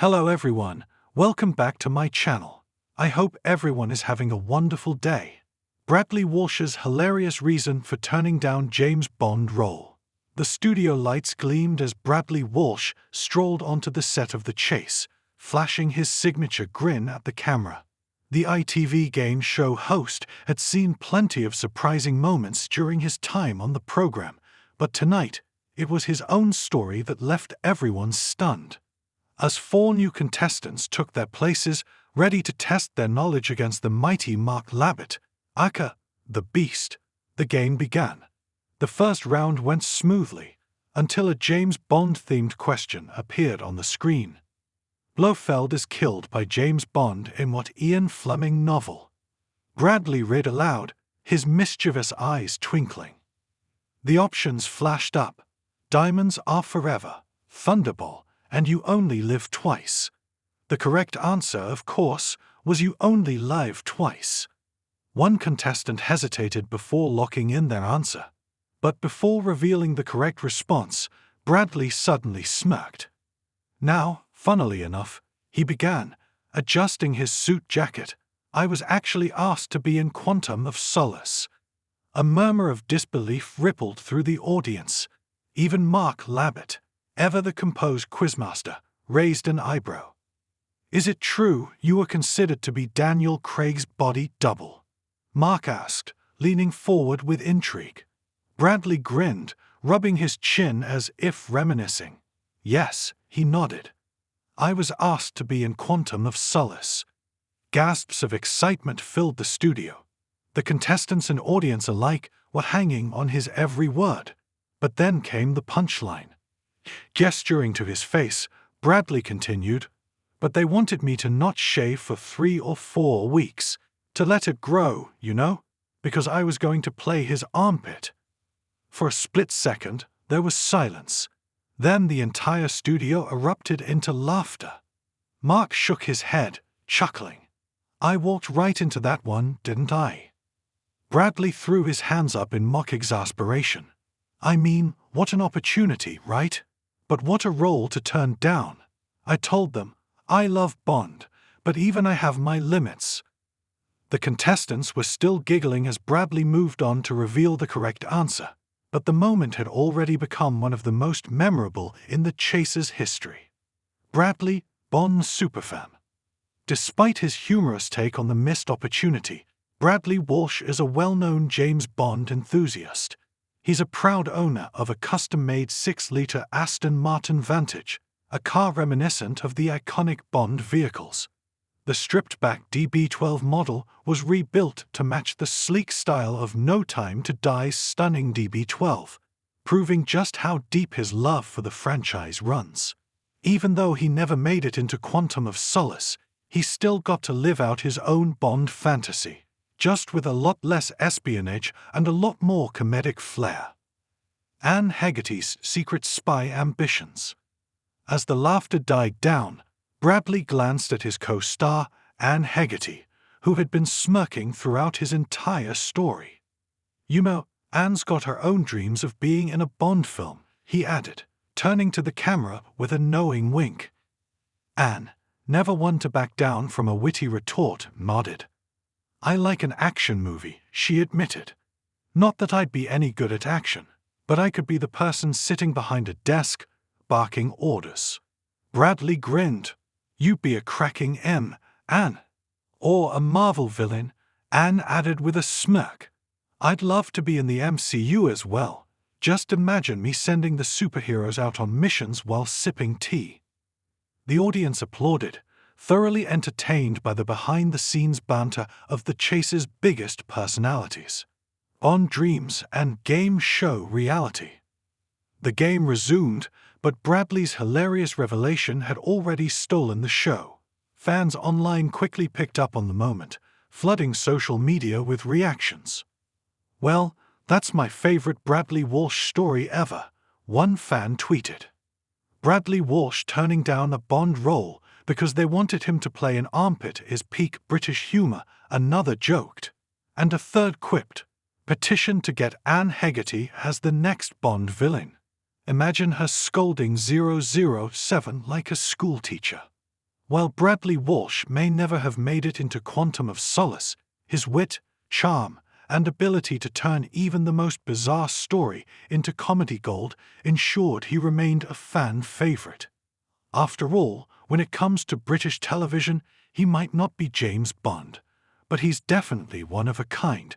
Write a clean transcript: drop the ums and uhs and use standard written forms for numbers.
Hello everyone, welcome back to my channel. I hope everyone is having a wonderful day. Bradley Walsh's hilarious reason for turning down James Bond role. The studio lights gleamed as Bradley Walsh strolled onto the set of The Chase, flashing his signature grin at the camera. The ITV game show host had seen plenty of surprising moments during his time on the program, but tonight, it was his own story that left everyone stunned. As 4 new contestants took their places, ready to test their knowledge against the mighty Mark Labbit, aka the Beast, the game began. The first round went smoothly, until a James Bond-themed question appeared on the screen. Blofeld is killed by James Bond in what Ian Fleming novel? Bradley read aloud, his mischievous eyes twinkling. The options flashed up. Diamonds are forever, Thunderball, and you only live twice. The correct answer, of course, was you only live twice. One contestant hesitated before locking in their answer. But before revealing the correct response, Bradley suddenly smirked. Now, funnily enough, he began, adjusting his suit jacket. I was actually asked to be in Quantum of Solace. A murmur of disbelief rippled through the audience. Even Mark Labbit, ever the composed quizmaster, raised an eyebrow. Is it true you were considered to be Daniel Craig's body double? Mark asked, leaning forward with intrigue. Bradley grinned, rubbing his chin as if reminiscing. Yes, he nodded. I was asked to be in Quantum of Solace. Gasps of excitement filled the studio. The contestants and audience alike were hanging on his every word. But then came the punchline. Gesturing to his face, Bradley continued, but they wanted me to not shave for 3 or 4 weeks, to let it grow, you know, because I was going to play his armpit. For a split second, there was silence. Then the entire studio erupted into laughter. Mark shook his head, chuckling. I walked right into that one, didn't I? Bradley threw his hands up in mock exasperation. I mean, what an opportunity, right? But what a role to turn down. I told them, I love Bond, but even I have my limits. The contestants were still giggling as Bradley moved on to reveal the correct answer, but the moment had already become one of the most memorable in The Chase's history. Bradley, Bond's superfan. Despite his humorous take on the missed opportunity, Bradley Walsh is a well-known James Bond enthusiast. He's a proud owner of a custom-made 6-liter Aston Martin Vantage, a car reminiscent of the iconic Bond vehicles. The stripped-back DB12 model was rebuilt to match the sleek style of No Time to Die's stunning DB12, proving just how deep his love for the franchise runs. Even though he never made it into Quantum of Solace, he still got to live out his own Bond fantasy, just with a lot less espionage and a lot more comedic flair. Anne Hegarty's secret spy ambitions. As the laughter died down, Bradley glanced at his co-star, Anne Hegarty, who had been smirking throughout his entire story. You know, Anne's got her own dreams of being in a Bond film, he added, turning to the camera with a knowing wink. Anne, never one to back down from a witty retort, nodded. I like an action movie, she admitted. Not that I'd be any good at action, but I could be the person sitting behind a desk, barking orders. Bradley grinned. You'd be a cracking M, Anne. Or a Marvel villain, Anne added with a smirk. I'd love to be in the MCU as well. Just imagine me sending the superheroes out on missions while sipping tea. The audience applauded, thoroughly entertained by the behind-the-scenes banter of The Chase's biggest personalities. Bond dreams and game show reality. The game resumed, but Bradley's hilarious revelation had already stolen the show. Fans online quickly picked up on the moment, flooding social media with reactions. Well, that's my favorite Bradley Walsh story ever, one fan tweeted. Bradley Walsh turning down a Bond role because they wanted him to play an armpit is peak British humor, another joked. And a third quipped, petition to get Anne Hegarty as the next Bond villain. Imagine her scolding 007 like a schoolteacher. While Bradley Walsh may never have made it into Quantum of Solace, his wit, charm, and ability to turn even the most bizarre story into comedy gold ensured he remained a fan favorite. After all, when it comes to British television, he might not be James Bond, but he's definitely one of a kind,